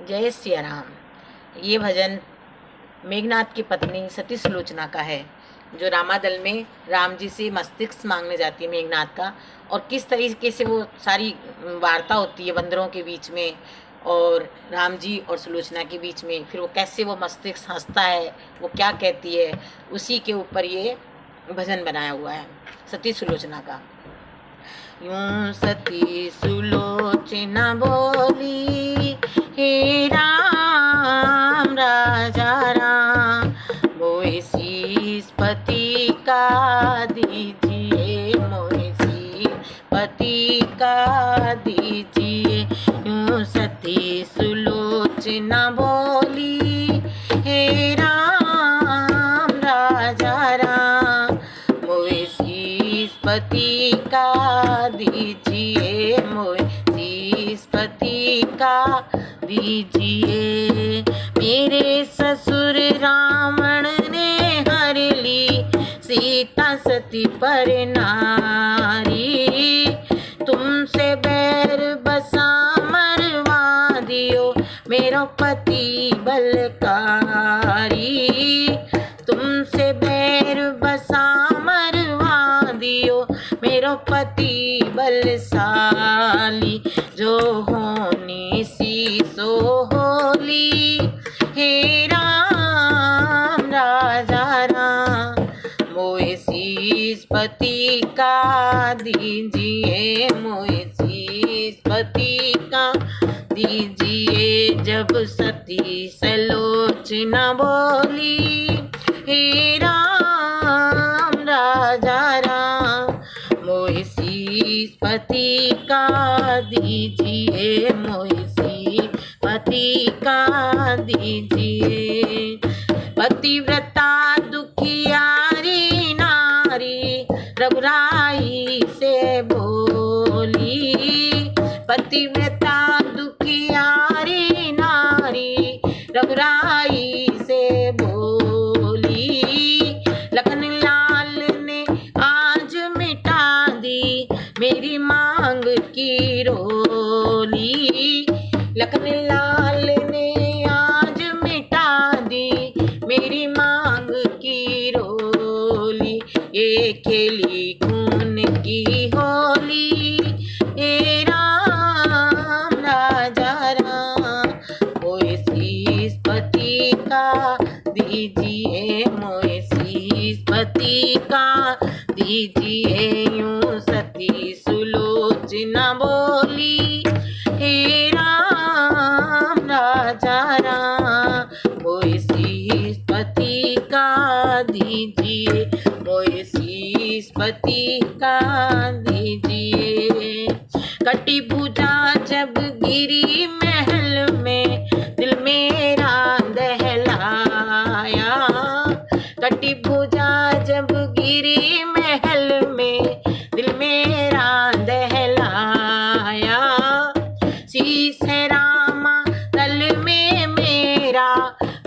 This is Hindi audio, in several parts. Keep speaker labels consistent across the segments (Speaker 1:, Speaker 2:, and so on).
Speaker 1: जय सिया राम। ये भजन मेघनाथ की पत्नी सती सुलोचना का है, जो रामादल में राम जी से मस्तिष्क मांगने जाती है मेघनाथ का, और किस तरीके से वो सारी वार्ता होती है बंदरों के बीच में और राम जी और सुलोचना के बीच में। फिर वो कैसे वो मस्तिष्क हंसता है, वो क्या कहती है, उसी के ऊपर ये भजन बनाया हुआ है सती सुलोचना का। यूं सती सुलोचना बोली, हे राम राजा राम, मोहे शीस पति का दीजिए, मोहे शीस पति का दीजिए। यूं सती सुलोचना बोली, हे राम राजा राम, मोहे शीस पति का दीजिए, मोहे शीस पति का दीजिए। मेरे ससुर रावण ने हर ली सीता सती पर नारी, तुमसे बैर बसा मरवा दियो, मेरो पति बलकारी। तुमसे बैर बसा मरवा दियो, मेरो पति बलशाली। जो होनी सी सो होली, हे राम राजा राम, मोहे शीस पति का दीजिए, मोहे शीस पति का दीजिए। जब सती सुलोचना बोली, हे राम राजा राम, मोहे शीस पति का दीजिए, मोहे शीस पति का दीजिए। पतिव्रता दुखियारी नारी रघुराई से बोली, पतिव्रता दुखियारी नारी रघुराई से बोली। लखन लाल ने आज मिटा दी मेरी मांग की रोली, लखन लाल ने आज मिटा दी मेरी मांग की रोली। ये खेली खून की होली, हे राम राजा राम, मोहे शीस पति का दीजिए, मोहे शीस पति का दीजिए। यूं सती सुलोचना बोली, हे राम राजा राम, मोहे शीस पति का दीजिए, मोहे शीस पति का दीजिए। कटी भुजा जब गिरी महल में, दिल मेरा दहलाया। कटी भुजा जब गिरी महल में, दिल मेरा दहलाया। शीस है रामा तल में मेरा,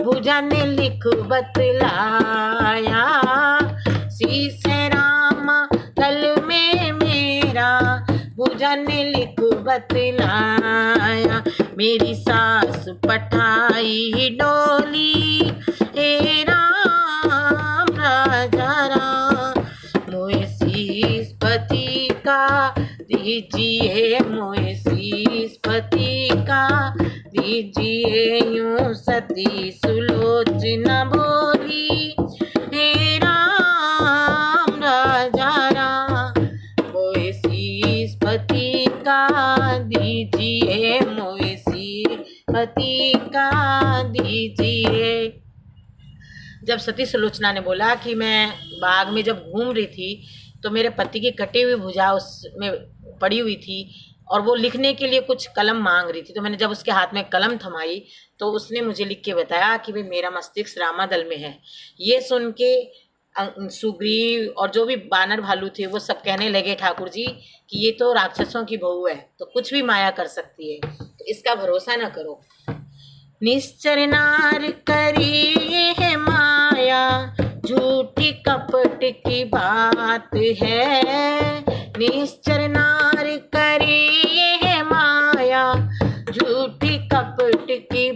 Speaker 1: भुजा ने लिख बतलाया। शीस है रामा तल में मेरा, भुजा ने लिख बतलाया। मेरी सास पठाई डोली, हे राम राजा राम, मोहे शीस पति का दीजिए, मोहे शीस पति का दीजिए। यूं सती सुलोचना बोली, हे राम राजा राम, मोहे शीस पति का दीजिए, मोहे शीस पति का दीजिए। जब सती सुलोचना ने बोला कि मैं बाग में जब घूम रही थी तो मेरे पति की कटी हुई भुजा उसमें पड़ी हुई थी और वो लिखने के लिए कुछ कलम मांग रही थी, तो मैंने जब उसके हाथ में कलम थमाई तो उसने मुझे लिख के बताया कि भाई मेरा मस्तिष्क रामादल में है। ये सुन के सुग्रीव और जो भी बानर भालू थे वो सब कहने लगे, ठाकुर जी कि ये तो राक्षसों की बहू है, तो कुछ भी माया कर सकती है, तो इसका भरोसा न करो। निश्चर नार करी है माया, झूठी कपट की बात है। निश्चर नार करी है माया, झूठी कपट की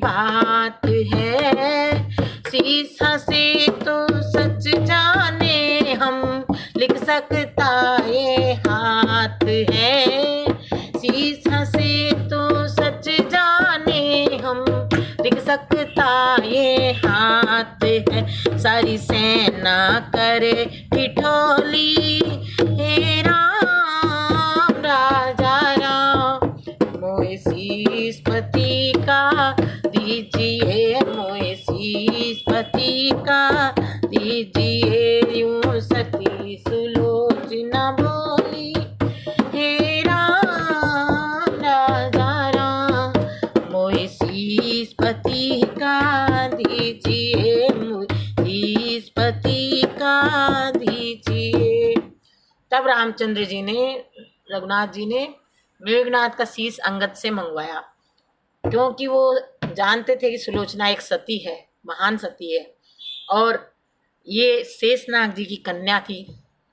Speaker 1: मोए शीसपति का दीजिए, मोए शीसपति का दीजिए। यूं सती सुलोचना बोली, हे राम राजा राम, मोए शीसपति का दीजिए, मोए शीसपति का दीजिए। तब रामचंद्र जी ने, रघुनाथ जी ने मेघनाथ का शीश अंगद से मंगवाया, क्योंकि वो जानते थे कि सुलोचना एक सती है, महान सती है, और ये शेषनाग जी की कन्या थी,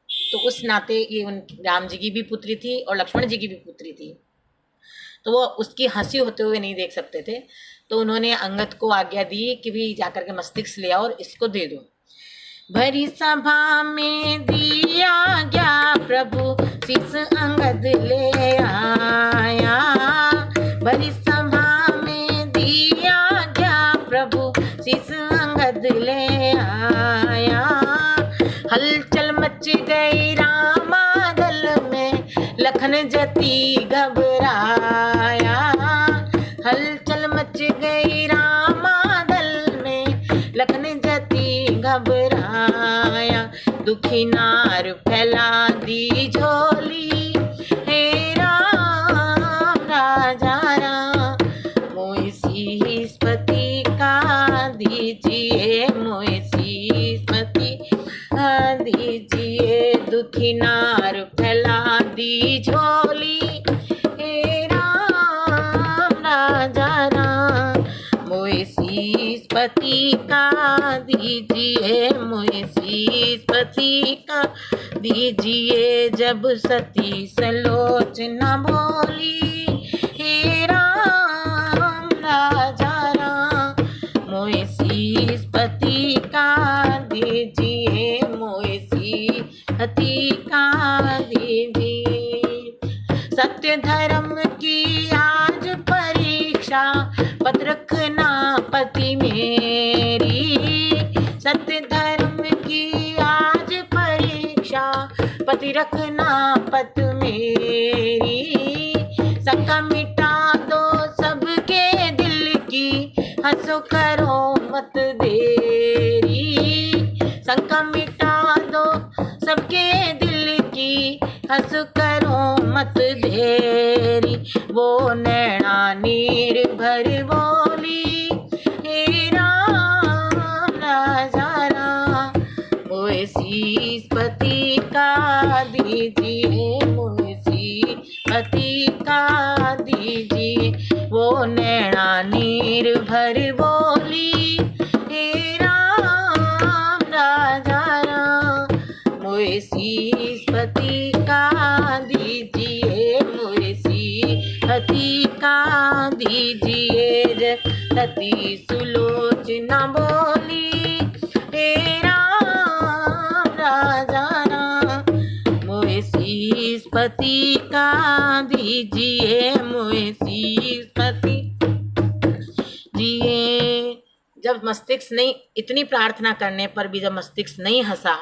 Speaker 1: तो उस नाते ये उन राम जी की भी पुत्री थी और लक्ष्मण जी की भी पुत्री थी, तो वो उसकी हंसी होते हुए नहीं देख सकते थे। तो उन्होंने अंगद को आज्ञा दी कि भी जाकर के मस्तिष्क ले आओ और इसको दे दो। भरी सभा में दिया गया प्रभु शीस अंगद ले आया, भरी सभा में दिया गया प्रभु शीस अंगद ले आया। हलचल मच गई रामादल में, लखन जति घबराया, हलचल मच गई रामादल में, लखन जति घबराया। दुखी नार फैला दी झोली, हे राम राजा राम, मोए शीसपति का दीजिए, मोए शीसपति का दीजिए। दुखी नार फैला दी झोली, हे राम राजा राम, मोए शीसपति का दीजिए, मोए शीसपति का दीजिए। जब सती सलोचना बोली, हे राम राजा राम, मोए शीसपति का दीजिए, मोए शीसपति का दीजिए। सत्य धर्म की आज परीक्षा, पत रखना पति मेरी, सत्य धर्म की आज परीक्षा, पति रखना पत मेरी। शंका मिटा दो सबके दिल की, हंसो करो मत देरी, शंका मिटा दो सबके दिल की, हंस करो मत देरी। वो नैना नीर भर बोली, हे राम राजा राम, मोए शीसपति का दीजिए, मोए शीसपति का दीजिए। वो नैना नीर भर बोली, हे राम राजा राम, मोए शीसपति का दीजिए, मोए शीसपति का दीजिए। सती सुलोचना बोली, हे राम राजा राम, मोए शीसपति का दीजिए, मोए शीसपति दिए। जब मस्तिष्क नहीं, इतनी प्रार्थना करने पर भी जब मस्तिष्क नहीं हंसा,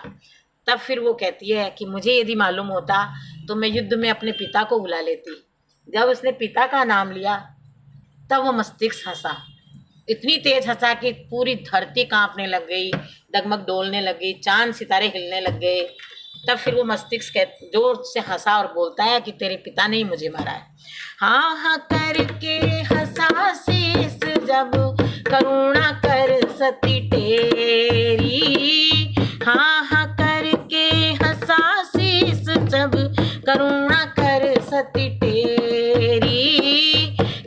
Speaker 1: तब फिर वो कहती है कि मुझे यदि मालूम होता तो मैं युद्ध में अपने पिता को बुला लेती। जब उसने पिता का नाम लिया तब वो मस्तिष्क हंसा, इतनी तेज हंसा कि पूरी धरती कांपने लग गई, डगमग डोलने लग गई, चांद सितारे हिलने लग गए। तब फिर वो मस्तिष्क जोर से हंसा और बोलता है कि तेरे पिता ने ही मुझे मारा है। हाँ हाँ करके हंसा शीस जब, करुणा कर सती तेरी, हाँ हाँ करके हंसा शीस जब, करुणा कर सती तेरी।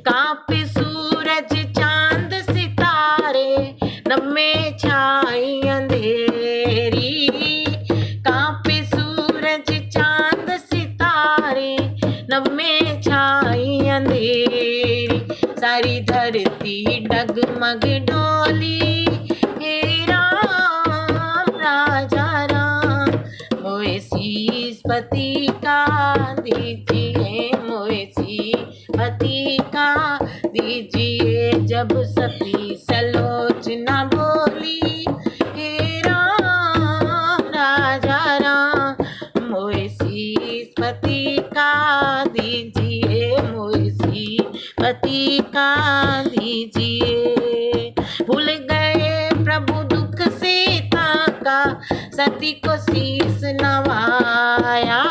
Speaker 1: कांप सूरज चांद सितारे, नभ में छाई अंधेरी, कांप सूरज चांद सितारे, नभ में छाई अंधेरी। सारी धरती डगमग डोली, हे राम राजा राम, मोए शीसपति का दीजिए, मोए शीसपति का दीजिए। जब सती सलोचना बोली, हे राम राजा राम, मोए शीसपति का दीजिए, मोए शीसपति पति का दीजिए। भूल गए प्रभु दुख सीता का, सती को शीश नवाया।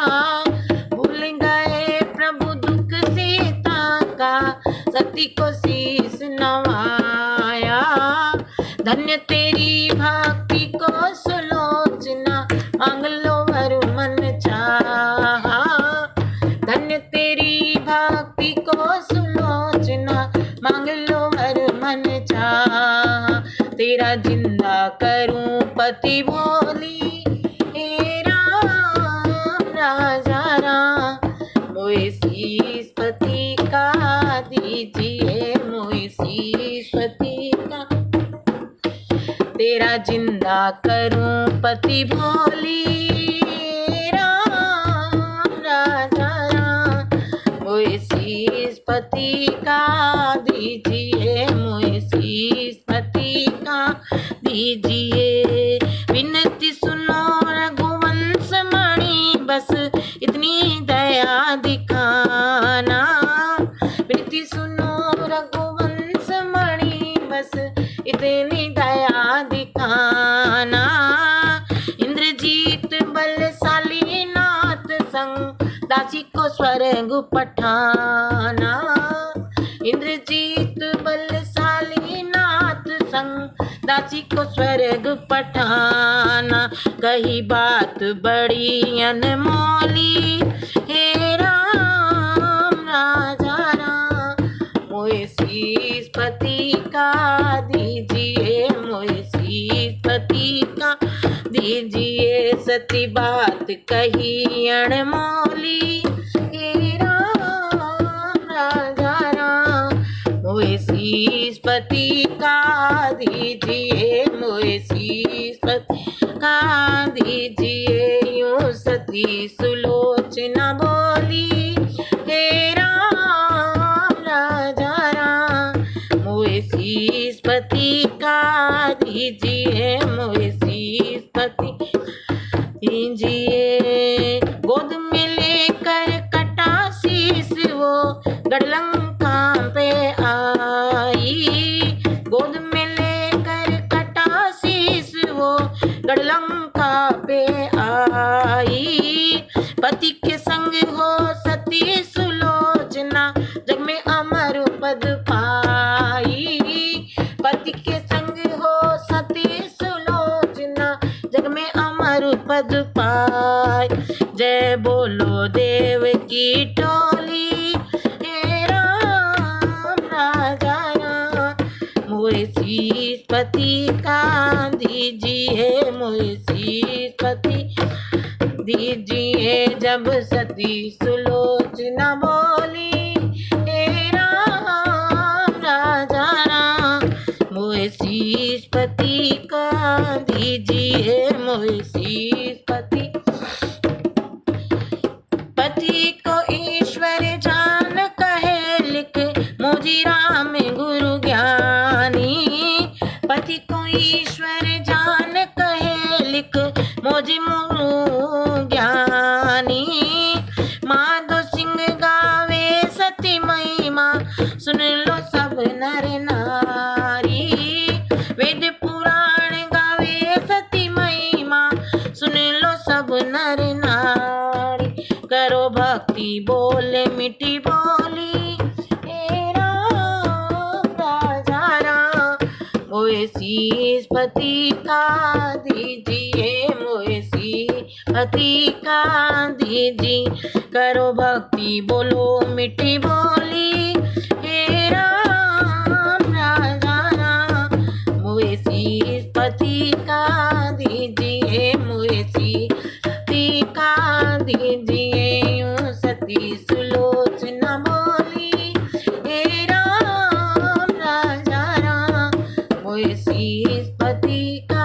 Speaker 1: भूल गए प्रभु दुख सीता का, सती को शीश नवाया। धन्य तेरी भक्ति को सुलोचना, मांग लो वर मन चाहा। धन्य तेरी भक्ति को सुलोचना, मांग लो वर मन चाहा। तेरा जिंदा करूं पति भोली, हे राम राजा राम। मोए शीश पति का दीजिए, मोए शीश पति का। तेरा जिंदा करूं पति भोली, राम राजा राम। मोए शीश पति का दीजिए, मोए शीश पति का दीजिए। विनती सुनो रघुवंश मणि, बस इतनी दया दिखाना। विनती सुनो रघुवंश मणि, बस इतनी दया दिखाना। इंद्रजीत बलशाली नाथ संग, दासी को स्वर्ग पठाना। इंद्रजीत बलशाली नाथ संग, दासी को स्वर्ग पठाना। कही बात बड़ी अनमोली, हे राम राजा राम। मोए शीश पति का दीजिए, मोए शीश पति का दीजिए। सती बात कही अनमोली, हे राम राजा राम। मोए शीश पति का दीजिए, मोए शीश पति का दीजिए। यूं सती सुलोचना बोली, हे राम राजा राम। मोए शीश पति का दीजिए, मोए शीश पति दीजिए। गोद में लेकर कटा शीश वो, गढ़लंका पे आई। गोद में लेकर कटा शीश वो, गढ़लंका पे आई। पति के संग हो सती सुलोचना, जग में अमर पद पाई। पति के संग हो सती सुलोचना, जग में अमर पद पाई। जय बोलो देव की टोली, हे राम राजा राम। मोए शीश पति का दीजिए, मोए शीश पति दीजिए। जब सती सुलोचना बोली, हे राम राजा राम। मोए शीश पति का दीजिए, मोए शीश पति। पति को ईश्वर जान कहे लिख, मोजी राम गुरु ज्ञानी। पति को ईश्वर जान कहे लिख, मोजी गुरु ज्ञानी। माधो सिंह गावे सती महिमा, सुन लो सब नर नारी। वेद पुराण गावे सती महिमा, सुन लो सब नर नारी। करो भक्ति बोल मिठी बोली, हे राम राजा राम। मोए शीश पति का दीजिए, मोए शीश पति का दीजिए। करो भक्ति बोलो मिठी बोली, हे राम राजा राम। मोए शीश पति का दीजिए, मोए शीश पति का दीजिए। यूं सती सुलोचना बोली, हे राम राजा राम। मोए शीश पति का